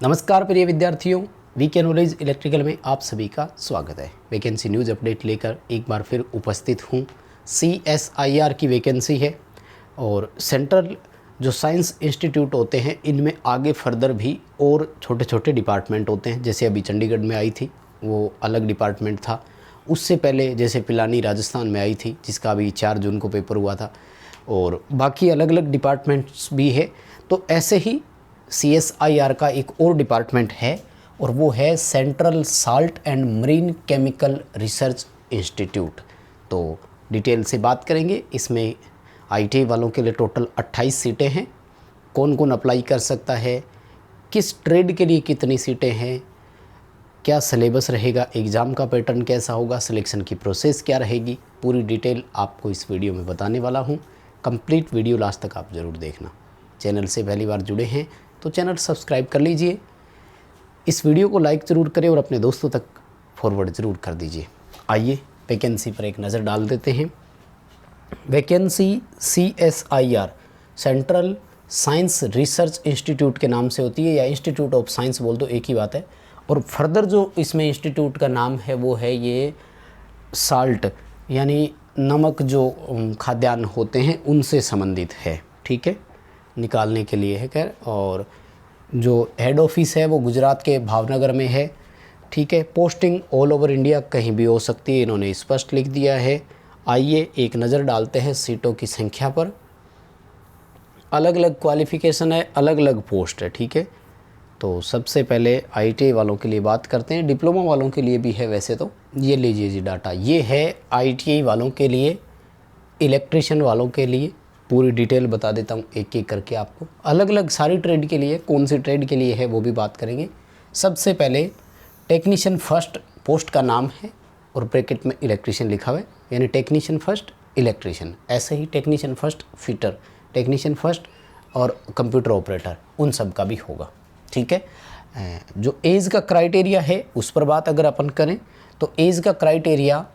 नमस्कार प्रिय विद्यार्थियों, वीके नॉलेज इलेक्ट्रिकल में आप सभी का स्वागत है। वैकेंसी न्यूज़ अपडेट लेकर एक बार फिर उपस्थित हूँ। CSIR की वैकेंसी है और सेंट्रल जो साइंस इंस्टीट्यूट होते हैं इनमें आगे फर्दर भी और छोटे छोटे डिपार्टमेंट होते हैं। जैसे अभी चंडीगढ़ में आई थी वो अलग डिपार्टमेंट था, उससे पहले जैसे पिलानी राजस्थान में आई थी जिसका अभी 4 जून को पेपर हुआ था, और बाकी अलग अलग डिपार्टमेंट्स भी है। तो ऐसे ही CSIR का एक और डिपार्टमेंट है और वो है central salt and marine chemical research institute. तो डिटेल से बात करेंगे। इसमें ITI वालों के लिए टोटल 28 सीटें हैं। कौन कौन अप्लाई कर सकता है, किस ट्रेड के लिए कितनी सीटें हैं, क्या सिलेबस रहेगा, एग्ज़ाम का पैटर्न कैसा होगा, सिलेक्शन की प्रोसेस क्या रहेगी, पूरी डिटेल आपको इस वीडियो में बताने वाला हूँ। कंप्लीट वीडियो लास्ट तक आप ज़रूर देखना। चैनल से पहली बार जुड़े हैं तो चैनल सब्सक्राइब कर लीजिए, इस वीडियो को लाइक ज़रूर करें और अपने दोस्तों तक फॉरवर्ड ज़रूर कर दीजिए। आइए वैकेंसी पर एक नज़र डाल देते हैं। Vacancy CSIR central science research institute के नाम से होती है, या इंस्टीट्यूट ऑफ साइंस बोल दो, एक ही बात है। और फर्दर जो इसमें इंस्टीट्यूट का नाम है वो है ये साल्ट यानी नमक जो खाद्यान्न होते हैं उनसे संबंधित है, ठीक है, निकालने के लिए है। खैर, और जो हेड ऑफिस है वो गुजरात के भावनगर में है, ठीक है। पोस्टिंग ऑल ओवर इंडिया कहीं भी हो सकती है, इन्होंने स्पष्ट लिख दिया है। आइए एक नज़र डालते हैं सीटों की संख्या पर। अलग अलग क्वालिफ़िकेशन है, अलग अलग पोस्ट है, ठीक है। तो सबसे पहले ITI वालों के लिए बात करते हैं, डिप्लोमा वालों के लिए भी है वैसे तो। ये लीजिए जी डाटा, ये है ITI वालों के लिए, इलेक्ट्रिशियन वालों के लिए। पूरी डिटेल बता देता हूँ एक एक करके आपको। अलग अलग सारी ट्रेड के लिए, कौन सी ट्रेड के लिए है वो भी बात करेंगे। सबसे पहले टेक्नीशियन फर्स्ट पोस्ट का नाम है और ब्रैकेट में इलेक्ट्रिशियन लिखा हुआ है, यानी टेक्नीशियन फर्स्ट इलेक्ट्रिशियन। ऐसे ही technician first fitter, technician first और कंप्यूटर ऑपरेटर, उन सब का भी होगा, ठीक है। जो एज का क्राइटेरिया है उस पर बात अगर अपन करें तो एज का क्राइटेरिया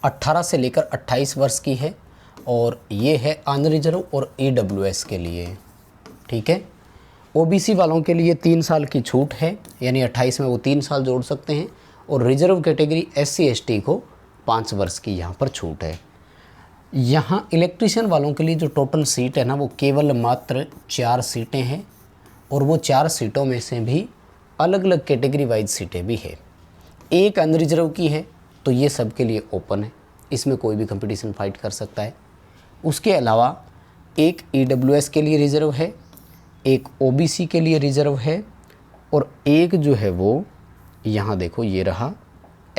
18 से लेकर 28 वर्ष की है, और ये है अनरिजर्व और EWS के लिए, ठीक है। OBC वालों के लिए 3 साल की छूट है, यानी 28 में वो 3 साल जोड़ सकते हैं, और रिजर्व कैटेगरी SC ST को 5 वर्ष की यहाँ पर छूट है। यहाँ इलेक्ट्रिशियन वालों के लिए जो टोटल सीट है ना वो केवल मात्र 4 सीटें हैं, और वो 4 सीटों में से भी अलग अलग कैटेगरी वाइज सीटें भी है। एक अनरिजर्व की है, तो ये सब के लिए ओपन है, इसमें कोई भी कंपटीशन फाइट कर सकता है। उसके अलावा एक EWS के लिए रिज़र्व है, एक OBC के लिए रिज़र्व है, और एक जो है वो यहाँ देखो ये रहा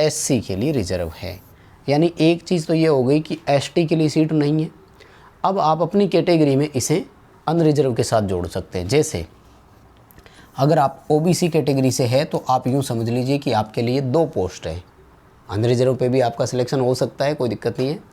SC के लिए रिज़र्व है। यानी एक चीज़ तो ये हो गई कि ST के लिए सीट नहीं है। अब आप अपनी कैटेगरी में इसे अनरिजर्व के साथ जोड़ सकते हैं। जैसे अगर आप OBC कैटेगरी से है तो आप यूँ समझ लीजिए कि आपके लिए 2 पोस्ट है, अनरिजर्व पे भी आपका सिलेक्शन हो सकता है, कोई दिक्कत नहीं है।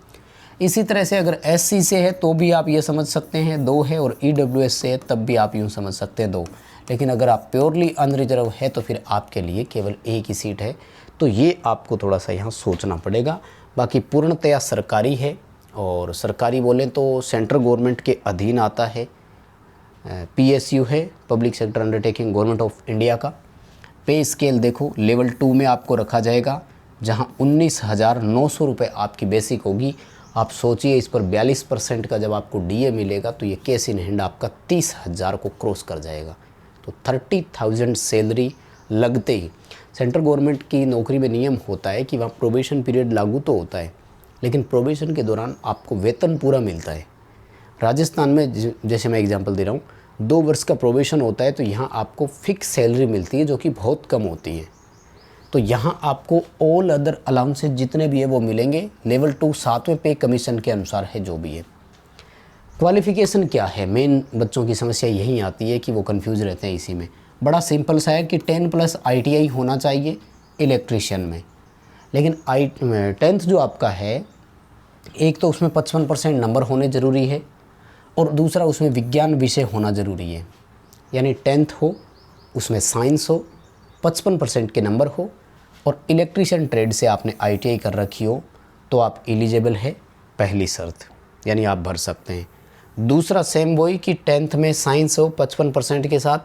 इसी तरह से अगर SC से है तो भी आप ये समझ सकते हैं 2 है, और EWS से है तब भी आप यूँ समझ सकते हैं 2। लेकिन अगर आप प्योरली अनरिजर्व है तो फिर आपके लिए केवल एक ही सीट है। तो ये आपको थोड़ा सा यहाँ सोचना पड़ेगा। बाकी पूर्णतया सरकारी है, और सरकारी बोलें तो सेंट्रल गवर्नमेंट के अधीन आता है। PSU है, public sector undertaking, government of India का। पे स्केल देखो लेवल 2 में आपको रखा जाएगा, जहाँ 19,900 रुपये आपकी बेसिक होगी। आप सोचिए इस पर 42% का जब आपको DA मिलेगा तो ये कैश इन हैंड आपका 30,000 को क्रॉस कर जाएगा। तो 30,000 सैलरी लगते ही। सेंट्रल गवर्नमेंट की नौकरी में नियम होता है कि वहाँ प्रोबेशन पीरियड लागू तो होता है, लेकिन प्रोबेशन के दौरान आपको वेतन पूरा मिलता है। राजस्थान में जैसे मैं एग्जांपल दे रहा हूँ, 2 वर्ष का प्रोबेशन होता है तो यहाँ आपको फिक्स सैलरी मिलती है जो कि बहुत कम होती है। तो यहाँ आपको ऑल अदर अलाउंसेस जितने भी है वो मिलेंगे। लेवल 2 7वें पे कमीशन के अनुसार है जो भी है। क्वालिफ़िकेशन क्या है, मेन बच्चों की समस्या यही आती है कि वो कंफ्यूज रहते हैं इसी में। बड़ा सिंपल सा है कि 10+ ITI होना चाहिए इलेक्ट्रिशियन में। लेकिन 10th जो आपका है, एक तो उसमें 55% नंबर होने ज़रूरी है, और दूसरा उसमें विज्ञान विषय होना ज़रूरी है। यानी 10th हो, उसमें साइंस हो, 55% के नंबर हो, और इलेक्ट्रिशियन ट्रेड से आपने ITI कर रखी हो तो आप एलिजिबल है, पहली शर्त, यानी आप भर सकते हैं। दूसरा सेम वही कि 10th में साइंस हो 55% के साथ,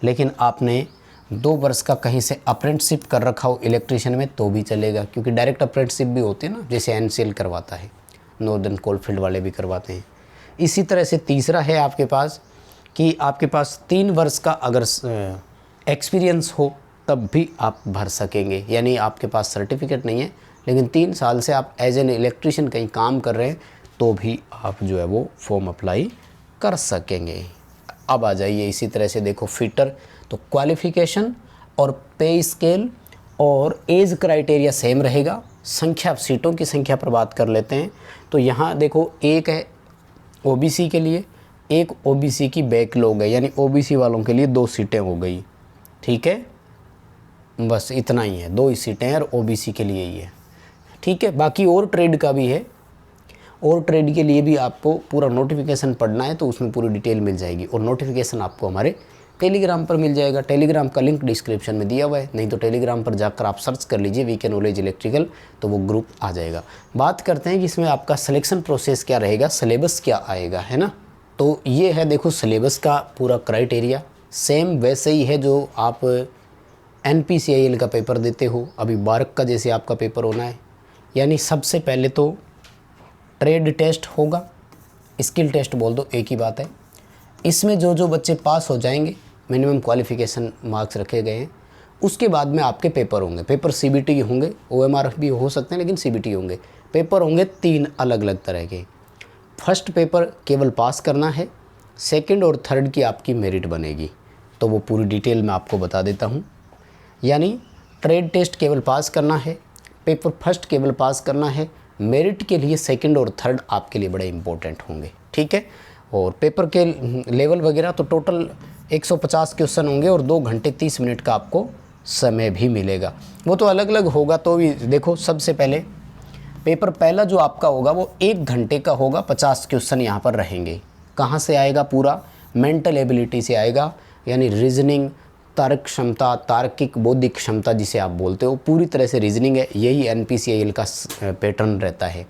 लेकिन आपने 2 वर्ष का कहीं से अप्रेंटिसशिप कर रखा हो इलेक्ट्रिशियन में तो भी चलेगा, क्योंकि डायरेक्ट अप्रेंटिसशिप भी होती है ना, जैसे एनसीएल करवाता है, नॉर्दर्न कोलफील्ड वाले भी करवाते हैं। इसी तरह से तीसरा है आपके पास कि आपके पास 3 वर्ष का अगर एक्सपीरियंस हो तब भी आप भर सकेंगे, यानी आपके पास सर्टिफिकेट नहीं है लेकिन 3 साल से आप एज एन इलेक्ट्रिशियन कहीं काम कर रहे हैं तो भी आप जो है वो फॉर्म अप्लाई कर सकेंगे। अब आ जाइए इसी तरह से देखो फिटर, तो क्वालिफ़िकेशन और पे स्केल और एज क्राइटेरिया सेम रहेगा। संख्या, सीटों की संख्या पर बात कर लेते हैं। तो यहाँ देखो एक है ओबीसी के लिए, एक ओबीसी की बैकलॉग है, यानी ओबीसी वालों के लिए 2 सीटें हो गई, ठीक है, बस इतना ही है, 2 ही सीटें हैं और ओबीसी के लिए ही है, ठीक है। बाकी और ट्रेड का भी है, और ट्रेड के लिए भी आपको पूरा नोटिफिकेशन पढ़ना है तो उसमें पूरी डिटेल मिल जाएगी, और नोटिफिकेशन आपको हमारे टेलीग्राम पर मिल जाएगा। टेलीग्राम का लिंक डिस्क्रिप्शन में दिया हुआ है, नहीं तो टेलीग्राम पर जाकर आप सर्च कर लीजिए वीके नॉलेज इलेक्ट्रिकल, तो वो ग्रुप आ जाएगा। बात करते हैं कि इसमें आपका सिलेक्शन प्रोसेस क्या रहेगा, सिलेबस क्या आएगा, है ना। तो ये है देखो सिलेबस का पूरा क्राइटेरिया, सेम वैसे ही है जो आप NPCIL का पेपर देते हो, अभी बारक का जैसे आपका पेपर होना है। यानी सबसे पहले तो ट्रेड टेस्ट होगा, स्किल टेस्ट बोल दो, एक ही बात है। इसमें जो जो बच्चे पास हो जाएंगे, मिनिमम क्वालिफ़िकेशन मार्क्स रखे गए हैं, उसके बाद में आपके पेपर होंगे। पेपर CBT होंगे, OMR भी हो सकते हैं लेकिन CBT होंगे। पेपर होंगे 3 अलग अलग तरह के। फर्स्ट पेपर केवल पास करना है, सेकंड और थर्ड की आपकी मेरिट बनेगी, तो वो पूरी डिटेल मैं आपको बता देता हूँ। यानी ट्रेड टेस्ट केवल पास करना है, पेपर फर्स्ट केवल पास करना है, मेरिट के लिए सेकंड और थर्ड आपके लिए बड़े इंपॉर्टेंट होंगे, ठीक है। और पेपर के लेवल वगैरह तो टोटल 150 क्वेश्चन होंगे और 2 घंटे 30 मिनट का आपको समय भी मिलेगा। वो तो अलग अलग होगा, तो भी देखो सबसे पहले पेपर पहला जो आपका होगा वो 1 घंटे का होगा, 50 क्वेश्चन यहाँ पर रहेंगे। कहाँ से आएगा, पूरा मेंटल एबिलिटी से आएगा, यानी रीजनिंग, तर्क क्षमता, तार्किक बौद्धिक क्षमता जिसे आप बोलते हो, पूरी तरह से रीजनिंग है। यही NPCIL का पैटर्न रहता है।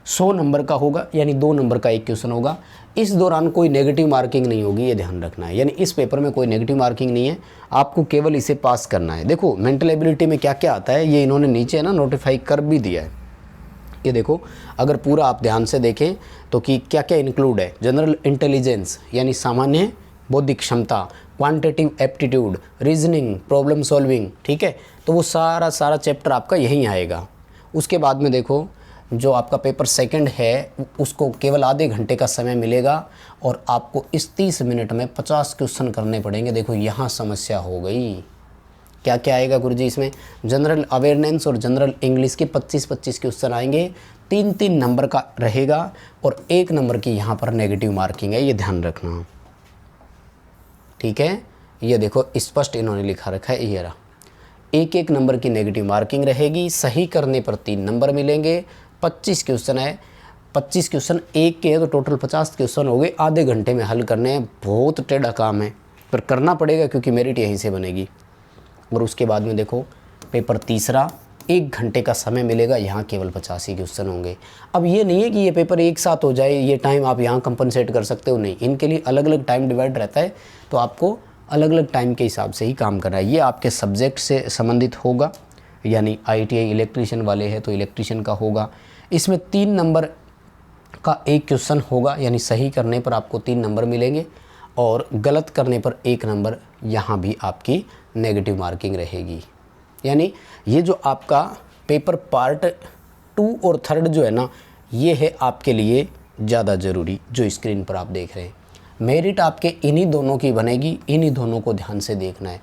100 नंबर का होगा, यानी 2 नंबर का एक क्वेश्चन होगा। इस दौरान कोई नेगेटिव मार्किंग नहीं होगी, ये ध्यान रखना है। यानी इस पेपर में कोई नेगेटिव मार्किंग नहीं है, आपको केवल इसे पास करना है। देखो मेंटल एबिलिटी में क्या क्या आता है, ये इन्होंने नीचे है ना नोटिफाई कर भी दिया है। ये देखो अगर पूरा आप ध्यान से देखें तो कि क्या क्या इंक्लूड है। जनरल इंटेलिजेंस यानी सामान्य बौद्धिक क्षमता, quantitative aptitude, reasoning, problem solving, ठीक है। तो वो सारा चैप्टर आपका यहीं आएगा। उसके बाद में देखो जो आपका पेपर सेकंड है उसको केवल आधे घंटे का समय मिलेगा और आपको इस 30 मिनट में 50 क्वेश्चन करने पड़ेंगे। देखो यहाँ समस्या हो गई, क्या क्या आएगा गुरुजी इसमें, जनरल अवेयरनेस और जनरल इंग्लिश के 25-25 क्वेश्चन आएंगे, 3-3 नंबर का रहेगा और 1 नंबर की यहाँ पर नेगेटिव मार्किंग है, ये ध्यान रखना, ठीक है। ये देखो स्पष्ट इन्होंने लिखा रखा है, ये रहा, 1-1 नंबर की नेगेटिव मार्किंग रहेगी, सही करने पर 3 नंबर मिलेंगे। 25 क्वेश्चन है, 25 क्वेश्चन एक के हैं तो टोटल 50 क्वेश्चन हो गए, आधे घंटे में हल करने हैं। बहुत टेढ़ा काम है पर करना पड़ेगा क्योंकि मेरिट यहीं से बनेगी। और उसके बाद में देखो पेपर तीसरा 1 घंटे का समय मिलेगा, यहाँ केवल 50 ही क्वेश्चन होंगे। अब ये नहीं है कि ये पेपर एक साथ हो जाए, ये टाइम आप यहाँ कंपनसेट कर सकते हो, नहीं, इनके लिए अलग अलग टाइम डिवाइड रहता है, तो आपको अलग अलग टाइम के हिसाब से ही काम करना है। ये आपके सब्जेक्ट से संबंधित होगा, यानी ITI इलेक्ट्रीशियन वाले हैं तो इलेक्ट्रीशियन का होगा। इसमें 3 नंबर का एक क्वेश्चन होगा, यानी सही करने पर आपको 3 नंबर मिलेंगे और गलत करने पर 1 नंबर, यहाँ भी आपकी नेगेटिव मार्किंग रहेगी। यानी ये जो आपका पेपर पार्ट 2 और 3 जो है ना, ये है आपके लिए ज़्यादा ज़रूरी, जो स्क्रीन पर आप देख रहे हैं। मेरिट आपके इन्हीं दोनों की बनेगी, इन्हीं दोनों को ध्यान से देखना है।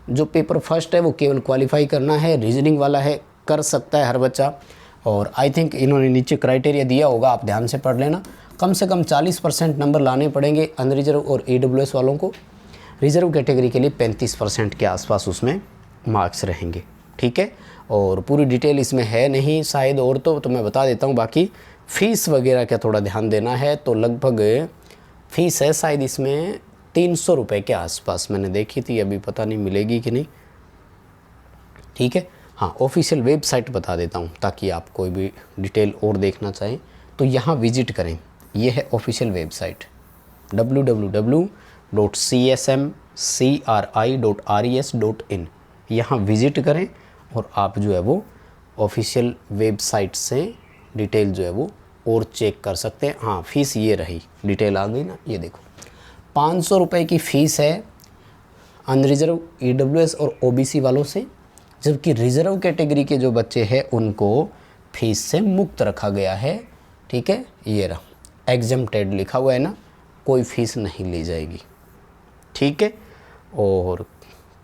जो पेपर फर्स्ट है वो केवल क्वालिफाई करना है, रीजनिंग वाला है, कर सकता है हर बच्चा। और आई थिंक इन्होंने नीचे क्राइटेरिया दिया होगा, आप ध्यान से पढ़ लेना। कम से कम 40% नंबर लाने पड़ेंगे अनरिजर्व और AWS वालों को। रिजर्व कैटेगरी के लिए 35% के आसपास उसमें मार्क्स रहेंगे, ठीक है। और पूरी डिटेल इसमें है नहीं शायद, और तो मैं बता देता हूँ। बाकी फ़ीस वगैरह का थोड़ा ध्यान देना है, तो लगभग फ़ीस है शायद इसमें 300 रुपये के आसपास, मैंने देखी थी, अभी पता नहीं मिलेगी कि नहीं, ठीक है। हाँ, ऑफिशियल वेबसाइट बता देता हूँ ताकि आप कोई भी डिटेल और देखना चाहें तो यहाँ विजिट करें। ये है ऑफिशियल वेबसाइट www.csm CRI.res.in, यहाँ विज़िट करें और आप जो है वो ऑफिशियल वेबसाइट से डिटेल जो है वो और चेक कर सकते हैं। हाँ, फ़ीस ये रही, डिटेल आ गई ना, ये देखो 500 रुपये की फ़ीस है अनरिजर्व EWS और OBC वालों से, जबकि रिज़र्व कैटेगरी के जो बच्चे हैं उनको फीस से मुक्त रखा गया है। ठीक है, ये रहा एग्जम्प्टेड लिखा हुआ है ना, कोई फ़ीस नहीं ली जाएगी। ठीक है, और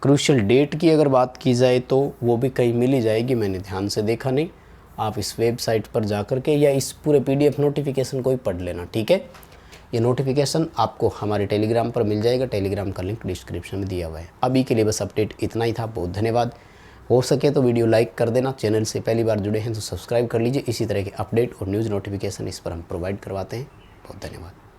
क्रूशियल डेट की अगर बात की जाए तो वो भी कहीं मिल ही जाएगी, मैंने ध्यान से देखा नहीं। आप इस वेबसाइट पर जा कर के या इस पूरे PDF नोटिफिकेशन को ही पढ़ लेना। ठीक है, ये नोटिफिकेशन आपको हमारे टेलीग्राम पर मिल जाएगा, टेलीग्राम का लिंक डिस्क्रिप्शन में दिया हुआ है। अभी के लिए बस अपडेट इतना ही था, बहुत धन्यवाद। हो सके तो वीडियो लाइक कर देना, चैनल से पहली बार जुड़े हैं तो सब्सक्राइब कर लीजिए। इसी तरह के अपडेट और न्यूज़ नोटिफिकेशन इस पर हम प्रोवाइड करवाते हैं। बहुत धन्यवाद।